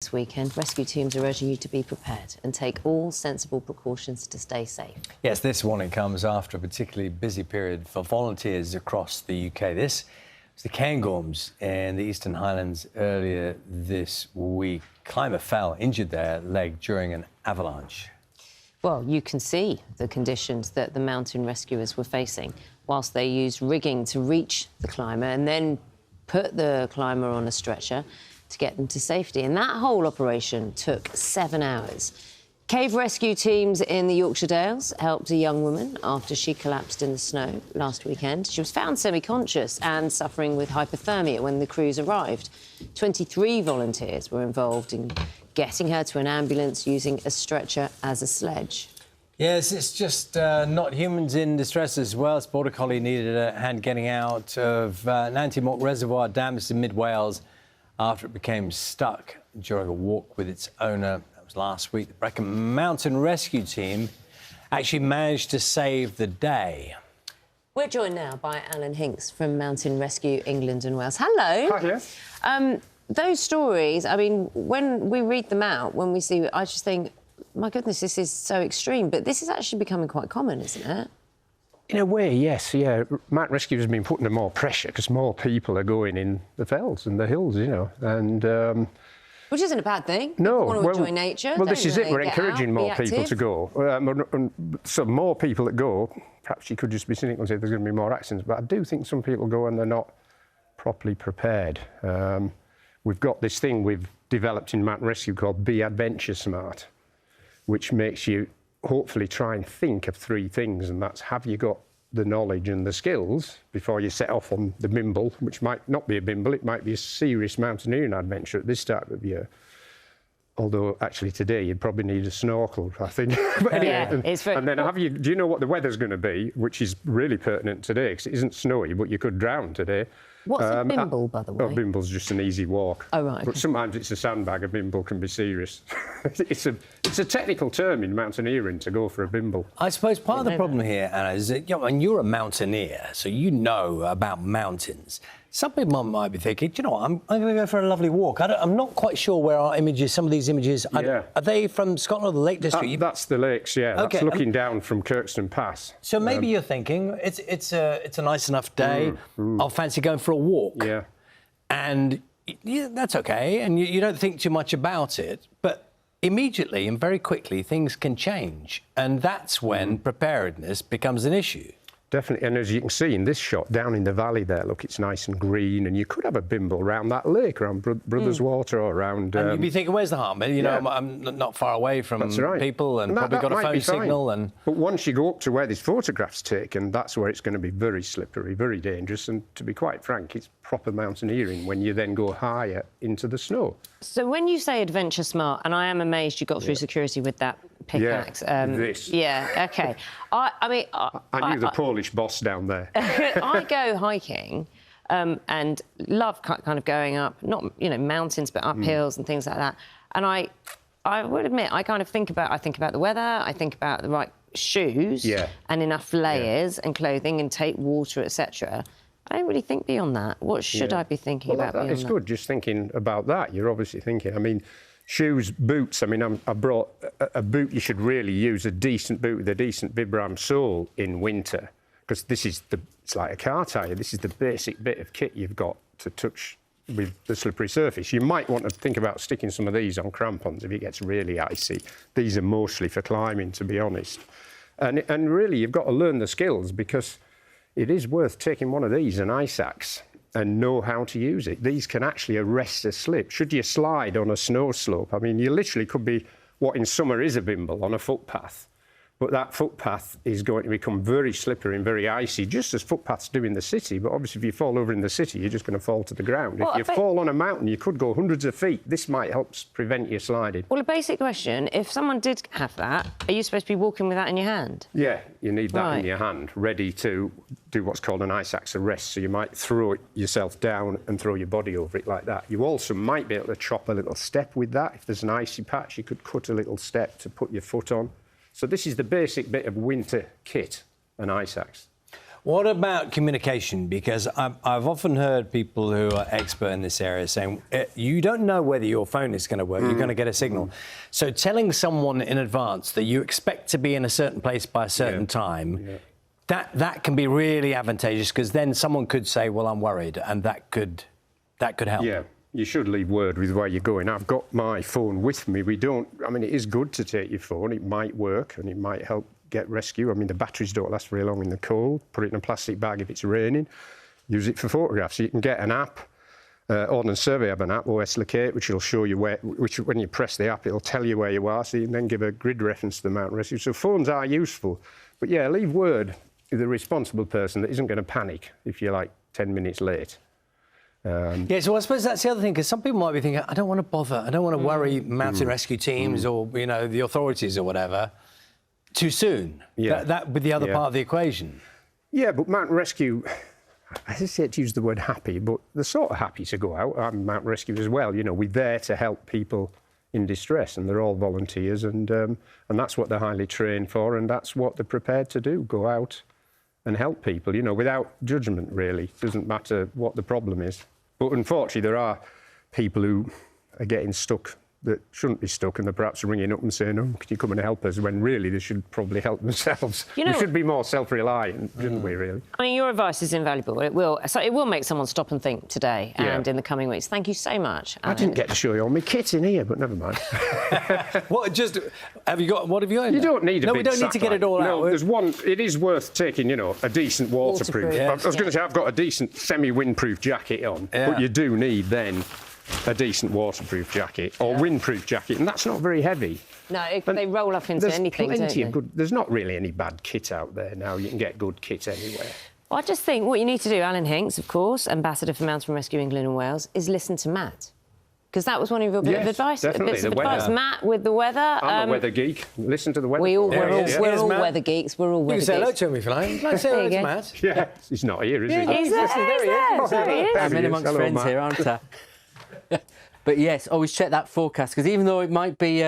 This weekend, rescue teams are urging you to be prepared and take all sensible precautions to stay safe. Yes, this warning comes after a particularly busy period for volunteers across the UK. This was the Cairngorms in the Eastern Highlands earlier this week. Climber fell, injured their leg during an avalanche. Well, you can see the conditions that the mountain rescuers were facing whilst they used rigging to reach the climber and then put the climber on a stretcher to get them to safety. And that whole operation took 7 hours. Cave rescue teams in the Yorkshire Dales helped a young woman after she collapsed in the snow last weekend. She was found semi-conscious and suffering with hypothermia when the crews arrived. 23 volunteers were involved in getting her to an ambulance using a stretcher as a sledge. Yes, it's just not humans in distress as well. A border collie needed a hand getting out of Nanty Mock Reservoir damaged in mid-Wales after it became stuck during a walk with its owner. That was last week. The Brecon Mountain Rescue Team actually managed to save the day. We're joined now by Alan Hinkes from Mountain Rescue England and Wales. Hello. Hi, yeah. Those stories, I mean, when we read them out, when we see, I just think, my goodness, this is so extreme. But this is actually becoming quite common, isn't it? In a way, yes, yeah. Mountain rescue has been put under more pressure because more people are going in the fells and the hills, you know, and... Which isn't a bad thing. No. You want to enjoy nature. Well, this is it. We're Get encouraging out, more be people active. to go. So more people that go, perhaps you could just be cynical and say there's going to be more accidents, but I do think some people go and they're not properly prepared. We've got this thing we've developed in mountain rescue called MRT Adventure Smart, which makes you hopefully try and think of 3 things, and that's, have you got the knowledge and the skills before you set off on the bimble, which might not be a bimble, it might be a serious mountaineering adventure at this time of year. Although, actually, today you'd probably need a snorkel, I think. But anyway, yeah, and then do you know what the weather's going to be, which is really pertinent today, because it isn't snowy, but you could drown today. What's a bimble, by the way? Oh, bimble's just an easy walk. Oh, right. But sometimes it's a sandbag, a bimble can be serious. It's a technical term in mountaineering to go for a bimble. I suppose part of the problem here, Anna, is that and you're a mountaineer, so you know about mountains. Some people might be thinking, you know what, I'm going to go for a lovely walk. I'm not quite sure where our images, some of these images, are they from Scotland or the Lake District? That's the lakes, yeah. Okay. That's looking down from Kirkstone Pass. So maybe you're thinking, it's a nice enough day, I'll fancy going for a walk. Yeah. And that's OK, and you don't think too much about it, but immediately and very quickly things can change, and that's when preparedness becomes an issue. Definitely, and as you can see in this shot, down in the valley there, look, it's nice and green, and you could have a bimble around that lake, around Brothers Water or around... And you'd be thinking, where's the harm? You know, I'm not far away from people and probably got a phone signal. And But once you go up to where this photograph's taken, that's where it's going to be very slippery, very dangerous, and to be quite frank, it's proper mountaineering when you then go higher into the snow. So when you say Adventure Smart, and I am amazed you got through security with that pickaxe. Yeah, OK. I mean... I knew the Polish boss down there. I go hiking and love kind of going up, not, you know, mountains, but up hills and things like that. And I would admit, I think about the weather, I think about the right shoes and enough layers and clothing and take water, etc. I don't really think beyond that. What should I be thinking about beyond that? It's good just thinking about that. You're obviously thinking, I mean, shoes, boots. I mean, I brought a boot. You should really use a decent boot with a decent Vibram sole in winter, because it's like a car tyre. This is the basic bit of kit you've got to touch with the slippery surface. You might want to think about sticking some of these on crampons if it gets really icy. These are mostly for climbing, to be honest. And really, you've got to learn the skills, because it is worth taking one of these, an ice axe, and know how to use it. These can actually arrest a slip. Should you slide on a snow slope, I mean, you literally could be what in summer is a bimble on a footpath. But that footpath is going to become very slippery and very icy, just as footpaths do in the city. But obviously, if you fall over in the city, you're just going to fall to the ground. Well, if you fall on a mountain, you could go hundreds of feet. This might help prevent you sliding. Well, a basic question, if someone did have that, are you supposed to be walking with that in your hand? Yeah, you need that in your hand, ready to do what's called an ice axe arrest. So you might throw yourself down and throw your body over it like that. You also might be able to chop a little step with that. If there's an icy patch, you could cut a little step to put your foot on. So this is the basic bit of winter kit, an ice axe. What about communication? Because I've often heard people who are expert in this area saying, you don't know whether your phone is going to work, you're going to get a signal. So telling someone in advance that you expect to be in a certain place by a certain time, that can be really advantageous, because then someone could say, well, I'm worried, and that could help. Yeah. You should leave word with where you're going. I've got my phone with me. I mean, it is good to take your phone. It might work and it might help get rescue. I mean, the batteries don't last very long in the cold. Put it in a plastic bag if it's raining. Use it for photographs. You can get an app. Ordnance Survey have an app, OS Locate, which will show you when you press the app, it'll tell you where you are, so you can then give a grid reference to the mountain rescue. So phones are useful. But yeah, leave word with the responsible person that isn't going to panic if you're like 10 minutes late. Yeah, so I suppose that's the other thing, because some people might be thinking, I don't want to bother, I don't want to worry mountain rescue teams or, you know, the authorities or whatever too soon. Yeah. That would be the other part of the equation. Yeah, but mountain rescue, I hesitate to use the word happy, but they're sort of happy to go out. I'm mountain rescue as well. You know, we're there to help people in distress, and they're all volunteers, and that's what they're highly trained for, and that's what they're prepared to do, go out and help people, you know, without judgment, really. It doesn't matter what the problem is. But unfortunately, there are people who are getting stuck that shouldn't be stuck, and they're perhaps ringing up and saying, oh, can you come and help us, when really they should probably help themselves. You know, we should be more self-reliant, shouldn't we, really? I mean, your advice is invaluable. It will make someone stop and think today and in the coming weeks. Thank you so much, Alan. I didn't get to show you all my kit in here, but never mind. What have you got in You there? don't need a No, big we don't need to get it all out. No, there's one. It is worth taking, you know, a decent waterproof. Waterproof, I was going to say I've got a decent semi-windproof jacket on, but you do need then a decent waterproof jacket or windproof jacket, and that's not very heavy. No, they roll up into anything, There's don't plenty they? of good. There's not really any bad kit out there now. You can get good kit anywhere. Well, I just think what you need to do, Alan Hinkes, of course, Ambassador for Mountain Rescue England and Wales, is listen to Matt. Because that was one of your bits of advice. Definitely, Bits of the advice. weather. Matt, with the weather. I'm a weather geek. Listen to the weather. We're all Here's weather geeks. We're all You weather can say hello geeks. to him if you like. Let's say There hello you to go. Matt. Yeah, he's not here, is he? He's there, there he is. there he is. There I'm he in is. amongst Hello, friends Matt. here, aren't I? But yes, always check that forecast, because even though it might be